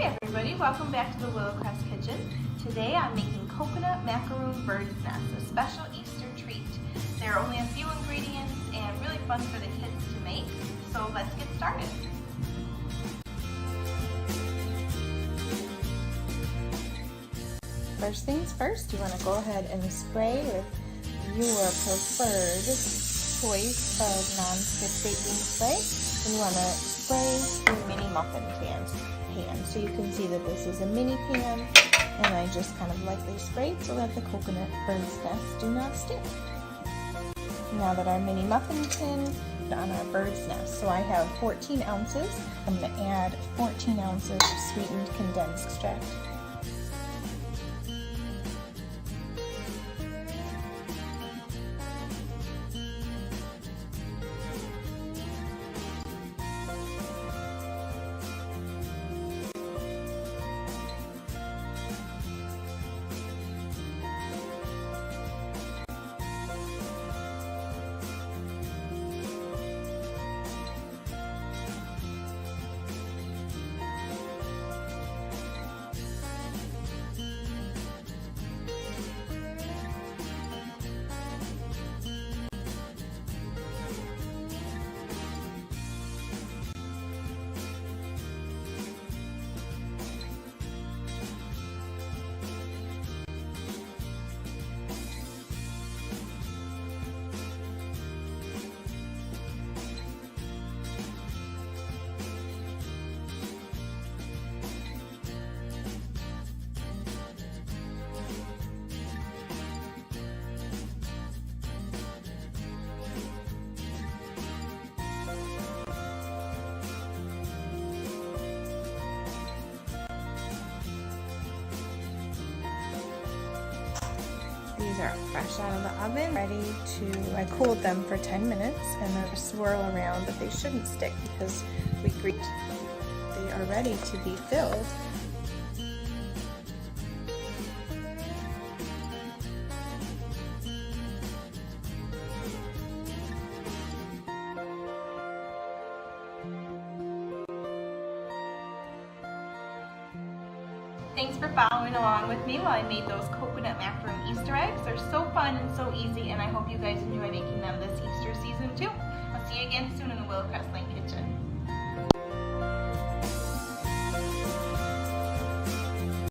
Hi everybody, welcome back to the Willowcrest Kitchen. Today I'm making coconut macaroon bird's nest, a special Easter treat. There are only a few ingredients and really fun for the kids to make, so let's get started. First things first, you want to go ahead and spray with your preferred choice of non-stick baking spray. And you want to spray your mini muffin pan. So you can see that this is a mini pan, and I just kind of lightly sprayed so that the coconut bird's nests do not stick. Now that our mini muffin tin is on our bird's nest, so I have 14 ounces. I'm going to add 14 ounces of sweetened condensed extract. These are fresh out of the oven, ready to, I cooled them for 10 minutes and then swirl around, but they shouldn't stick because they are ready to be filled. Thanks for following along with me while I made those coconut macaroon Easter eggs. They're so fun and so easy, and I hope you guys enjoy making them this Easter season too. I'll see you again soon in the Willowcrest Kitchen.